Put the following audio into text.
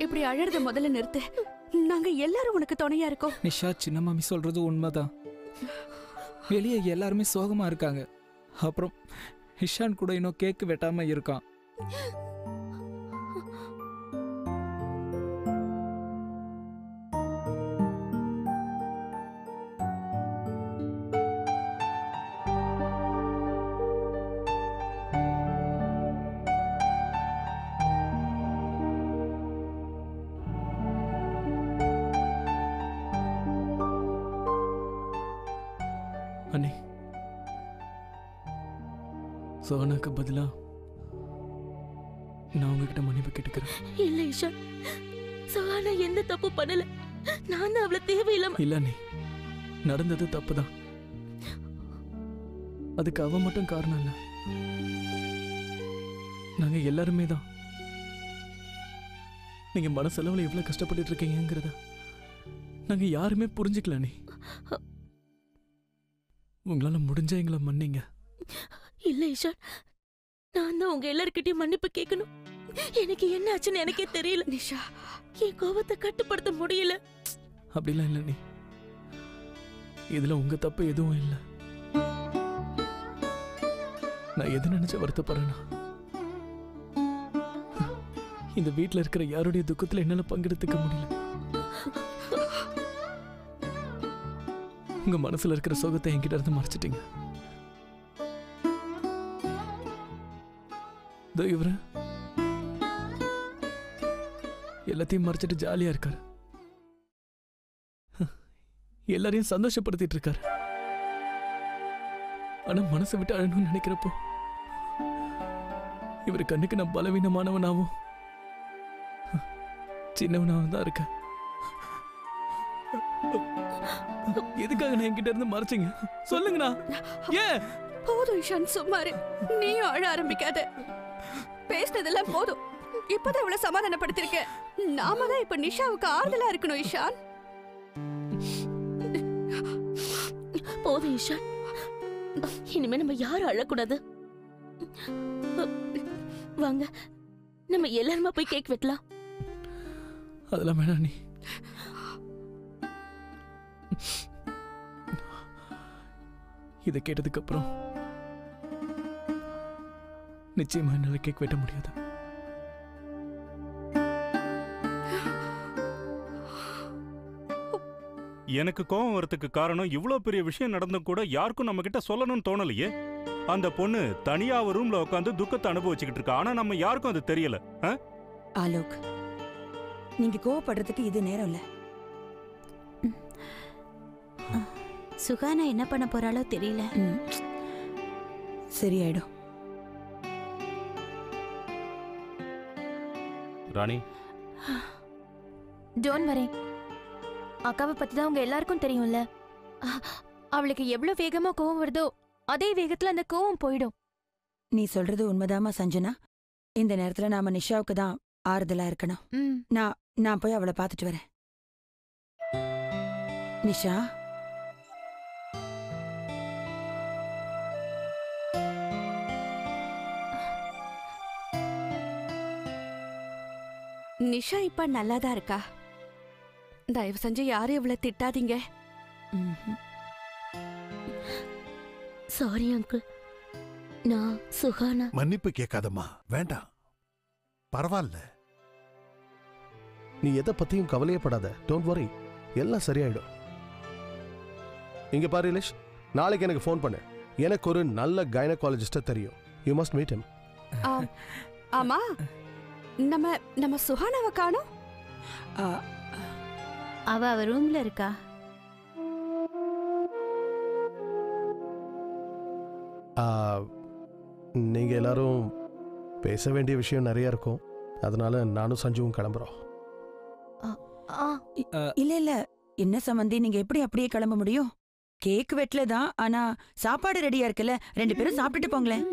இப்படி அழறத முதல்ல நிறுத்து. நாங்க எல்லாரும் உனக்கு துணையா இருக்கோம். நிஷா, சின்ன மாமி சொல்றது உண்மைதான். வெளியே எல்லாருமே சோகமா இருக்காங்க. அப்புறம் இஷான் கூட இன்னும் கேக்கு வெட்டாம இருக்கான். அண்ணே, சோனாக்கு பதிலா நான் உங்ககிட்ட மன்னிப்பு கேட்டுக்கிறேன். இல்ல இஷான், சோனா எந்த தப்பு பண்ணல. நான் அவளை தேவையில்லாம. இல்ல அண்ணே, நடந்தது தப்புதான். அதுக்கு அவ மட்டும் காரணம் இல்ல, நாங்க எல்லாருமே தான். நீங்க மனசளவுல எவ்வளவு கஷ்டப்பட்டு இருக்கீங்கிறத நாங்க யாருமே புரிஞ்சுக்கல அண்ணே. உங்களால முடிஞ்ச எங்களை மன்னிங்க. இல்ல இஷான், நான் தான் உங்க எல்லார்கிட்டயும் மன்னிப்பு கேட்கணும். எனக்கு என்ன ஆச்சுன்னு எனக்கே தெரியல. நிஷா, என் கோபத்தை கட்டுப்படுத்த முடியல. அப்படிலாம் இல்ல நீ, இதுல உங்க தப்பு எதுவும் இல்லை. நான் எது நினைச்ச வருத்தப்படுறேன்னா, இந்த வீட்டுல இருக்கிற யாருடைய துக்கத்துல என்னால பங்கெடுத்துக்க முடியல. உங்க மனசுல இருக்கிற சோகத்தை என்கிட்ட இருந்து மறைச்சிட்டீங்க. இவரு எல்லாத்தையும் மறைச்சிட்டு ஜாலியா இருக்காரு. எல்லாரையும் சந்தோஷப்படுத்திட்டு இருக்காரு. ஆனா மனசை விட்டு அழணும்னு நினைக்கிறப்போ இவரு கண்ணுக்கு நான் பலவீனமானவனாவும் சின்னவனாவும் தான் இருக்கேன். எதுக்காக நான் என்கிட்ட இருந்து மறைச்சிங்க சொல்லுங்கண்ணா. ஏன்? போதும் இஷான், சும்மாரு. நீயும் அழ ஆரம்பிக்காத. பேசினதெல்லாம் போதும். இப்பதான் இவ்வளவு சமாதானப்படுத்திருக்க. நாம தான் இப்ப நிஷாவுக்கு ஆறுதலா இருக்கணும் இஷான். போதும் இஷான், இனிமே நம்ம யாரும் அழக்கூடாது. வாங்க, நம்ம எல்லாருமா போய் கேக் வெட்டலாம். அதெல்லாம் வேணாம். நீ இதை கேட்டதுக்கு அப்புறம் நிச்சயமா என்னால கேக் வெட்ட முடியாது. எனக்கு கோவம் வரதுக்கு காரணம், இவ்வளோ பெரிய விஷயம் நடந்தும் கூட யாருக்கும் நம்ம கிட்ட சொல்லணும்னு தோணலையே. அந்த பொண்ணு தனியா ஒரு ரூம்ல உட்காந்து துக்கத்தை அனுபவிச்சுக்கிட்டு இருக்கா. ஆனா நம்ம யாருக்கும் அது தெரியல. ஆலோக், நீங்க கோவப்படுறதுக்கு இது நேரம் இல்ல. சுகானா என்ன பண்ண போறாளோ தெரியல. சரியாயிடும். ராணி, டோன்ட் வரி. அக்காவை பத்தி தான் உங்க எல்லாருக்கும் தெரியும்ல. அவளுக்கு எவ்வளவு வேகமா கோவம் வருதோ அதே வேகத்துல அந்த கோவம் போயிடும். நீ சொல்றது உண்மைதாமா சஞ்சனா. இந்த நேரத்துல நாம நிஷாவுக்கு தான் ஆறுதலா இருக்கணும். நான் போய் அவளை பார்த்துட்டு வரேன். நிஷா, நிஷா இப்ப நல்லாதான் இருக்கா. தயவு செஞ்சு யாரும் இவ்வளவு திட்டாதீங்க. சாரி அங்கிள், நான் சுகானா. மன்னிப்பு கேட்காதம்மா, வேண்டாம். பரவாயில்ல, நீ எதை பத்தியும் கவலையப்படாத. டோன்ட் வரி, எல்லாம் சரியாயிடும். இங்க பாரு இலேஷ், நாளைக்கு எனக்கு ஃபோன் பண்ணு. எனக்கு ஒரு நல்ல கைனகாலஜிஸ்ட தெரியும். You must meet him. ஆமா, நம்ம சுகானாவை காணோம். அவ ரூம்ல இருக்கா. நீங்க எல்லாரும் பேச வேண்டிய விஷயம் நிறைய இருக்கும். அதனால நானும் சஞ்சுவும் கிளம்புறோம். இல்ல என்ன சம்பந்தி, நீங்க எப்படி அப்படியே கிளம்ப முடியும்? கேக் வெட்டல தான், ஆனா சாப்பாடு ரெடியா இருக்குல்ல, 2 பேரும் சாப்பிட்டுட்டு போங்களேன்.